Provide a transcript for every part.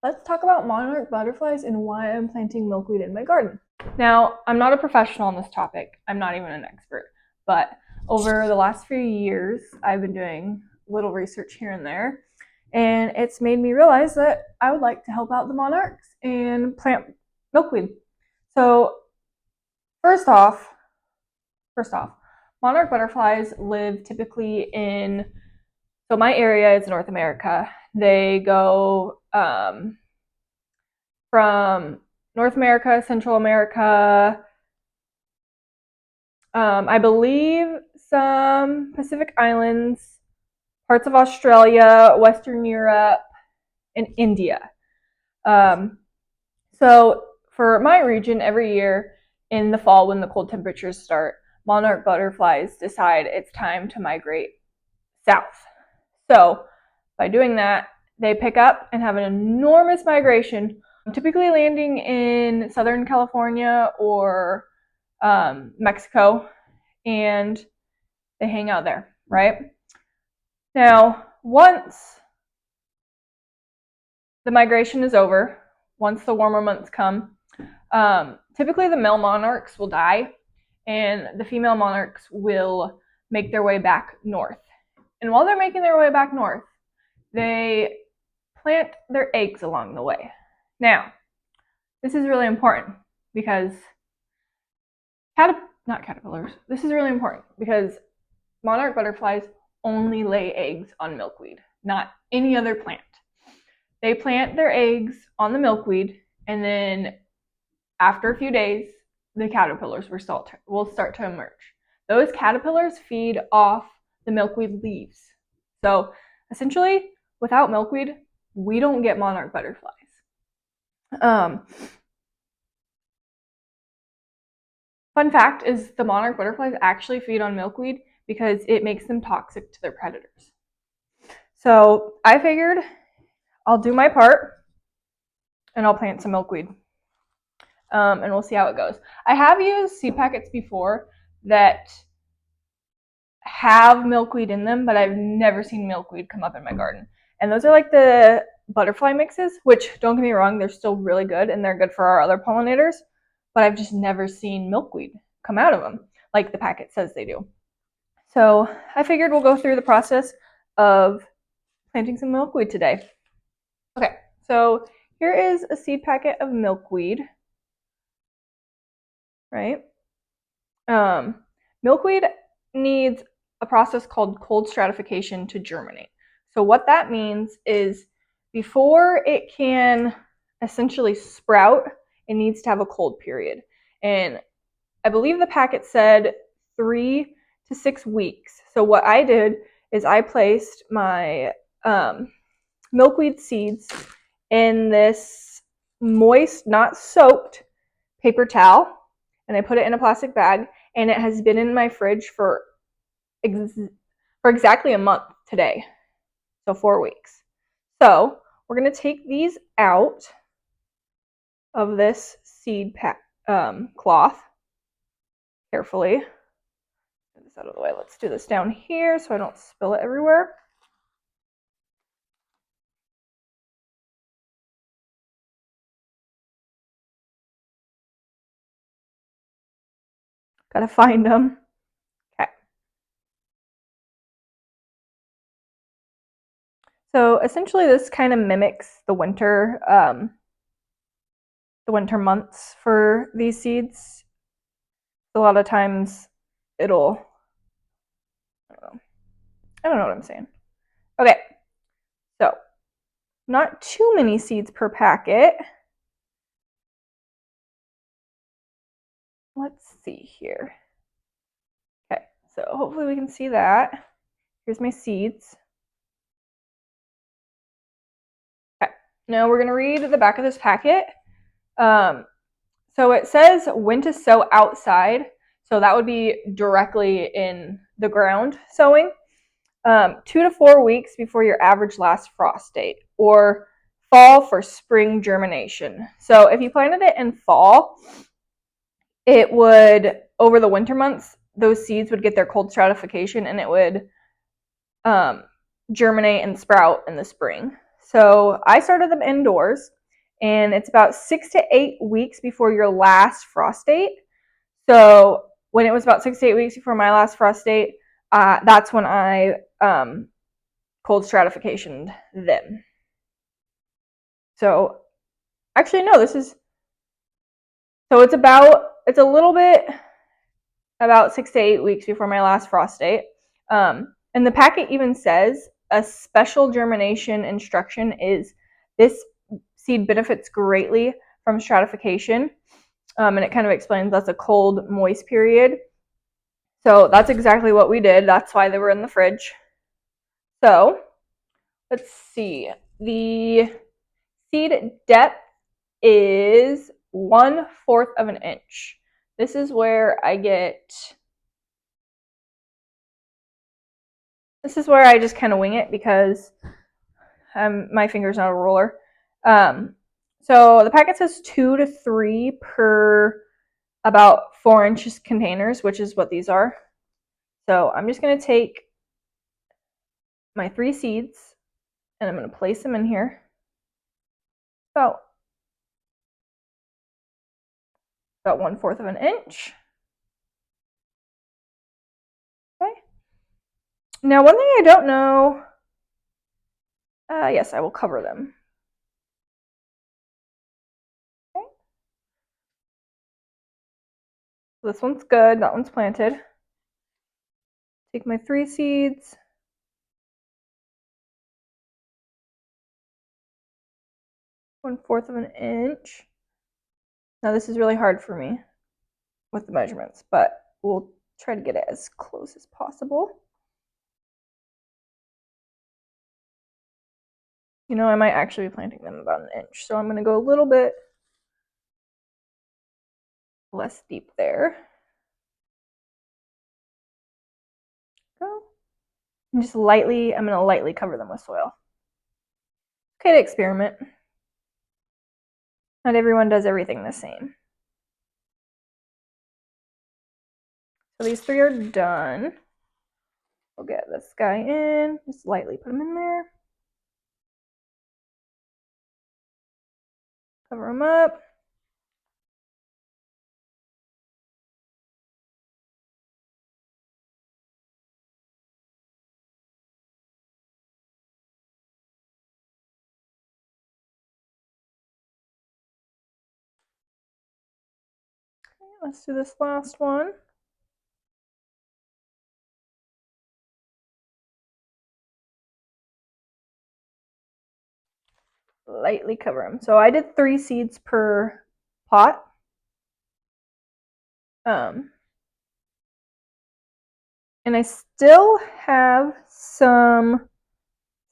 Let's talk about monarch butterflies and why I'm planting milkweed in my garden. Now, I'm not a professional on this topic. I'm not even an expert. But over the last few years, I've been doing a little research here and there. And it's made me realize that I would like to help out the monarchs and plant milkweed. So, first off, monarch butterflies live typically in, so my area is North America. They go from North America, Central America, I believe some Pacific Islands, parts of Australia, Western Europe, and India. Um, so for my region, every year in the fall when the cold temperatures start, monarch butterflies decide it's time to migrate south. So by doing that, they pick up and have an enormous migration, typically landing in Southern California or Mexico, and they hang out there, right? Now, once the migration is over, once the warmer months come, typically the male monarchs will die and the female monarchs will make their way back north. And while they're making their way back north, they plant their eggs along the way. Now, this is really important because not caterpillars. This is really important because monarch butterflies only lay eggs on milkweed, not any other plant. They plant their eggs on the milkweed, and then after a few days, the caterpillars will start to emerge. Those caterpillars feed off the milkweed leaves. So essentially, without milkweed, we don't get monarch butterflies. Fun fact is the monarch butterflies actually feed on milkweed because it makes them toxic to their predators. So I figured I'll do my part and I'll plant some milkweed. And we'll see how it goes. I have used seed packets before that have milkweed in them, but I've never seen milkweed come up in my garden. And those are like the butterfly mixes, which don't get me wrong, they're still really good and they're good for our other pollinators, but I've just never seen milkweed come out of them like the packet says they do. So I figured we'll go through the process of planting some milkweed today. Okay, so here is a seed packet of milkweed, right? Milkweed needs a process called cold stratification to germinate. So what that means is before it can essentially sprout, it needs to have a cold period. And I believe the packet said 3 to 6 weeks. So what I did is I placed my milkweed seeds in this moist, not soaked paper towel, and I put it in a plastic bag, and it has been in my fridge for exactly a month today, so 4 weeks. So we're going to take these out of this seed cloth carefully. Get this out of the way. Let's do this down here so I don't spill it everywhere. Gotta find them. Okay. So essentially this kind of mimics the winter months for these seeds. A lot of times it'll, I don't know what I'm saying. Okay, so not too many seeds per packet. Let's see here. Okay, so hopefully we can see that. Here's my seeds. Okay, now we're going to read the back of this packet. So it says when to sow outside. So that would be directly in the ground sowing. 2 to 4 weeks before your average last frost date, or fall for spring germination. So if you planted it in fall, it would, over the winter months, those seeds would get their cold stratification and it would germinate and sprout in the spring. So I started them indoors, and it's about 6 to 8 weeks before your last frost date. So when it was about 6 to 8 weeks before my last frost date, that's when I cold stratificationed them. So actually, no, so it's a little bit about 6 to 8 weeks before my last frost date. And the packet even says a special germination instruction is this seed benefits greatly from stratification. And it kind of explains that's a cold, moist period. So that's exactly what we did. That's why they were in the fridge. So let's see. The seed depth is 1/4 of an inch. This is where I just kind of wing it because my finger's not a ruler. So the packet says 2 to 3 per about 4 inches containers, which is what these are. So I'm just going to take my 3 seeds and I'm going to place them in here. About 1/4 of an inch. Okay. Now, one thing I don't know, yes, I will cover them. Okay. This one's good, that one's planted. Take my 3 seeds. One-fourth of an inch. Now this is really hard for me with the measurements, but we'll try to get it as close as possible. You know, I might actually be planting them about an inch, so I'm going to go a little bit less deep there. Go. And just lightly, I'm going to lightly cover them with soil. Okay, to experiment. Not everyone does everything the same. So these 3 are done. We'll get this guy in, just lightly put him in there. Cover him up. Okay, let's do this last one. Lightly cover them. So I did 3 seeds per pot. And I still have some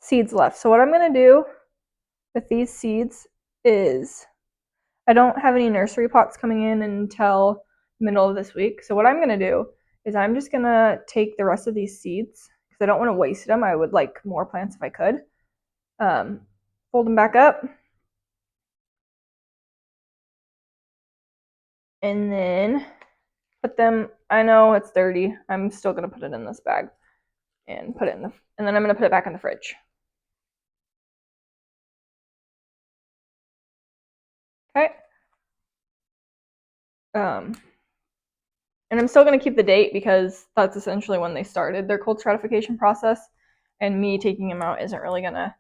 seeds left. So what I'm going to do with these seeds is I don't have any nursery pots coming in until middle of this week. So what I'm going to do is I'm just going to take the rest of these seeds because I don't want to waste them. I would like more plants if I could. Fold them back up. And then put them, I know it's dirty. I'm still going to put it in this bag and put it in the, and then I'm going to put it back in the fridge. Okay. And I'm still going to keep the date because that's essentially when they started their cold stratification process, and me taking them out isn't really going to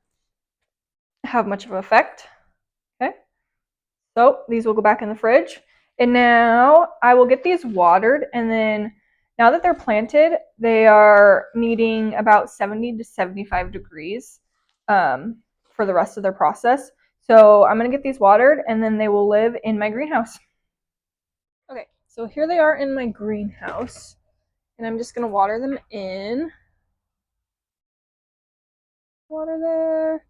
have much of an effect. Okay. So these will go back in the fridge. And now I will get these watered, and then now that they're planted, they are needing about 70 to 75 degrees for the rest of their process. So I'm going to get these watered, and then they will live in my greenhouse. Okay, so here they are in my greenhouse, and I'm just going to water them in. Water there.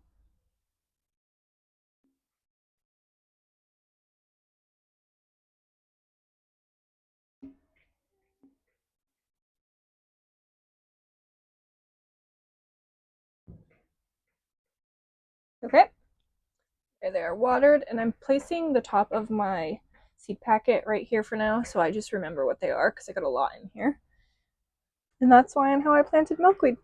Okay, there they are watered, and I'm placing the top of my seed packet right here for now, so I just remember what they are because I got a lot in here. And that's why and how I planted milkweed.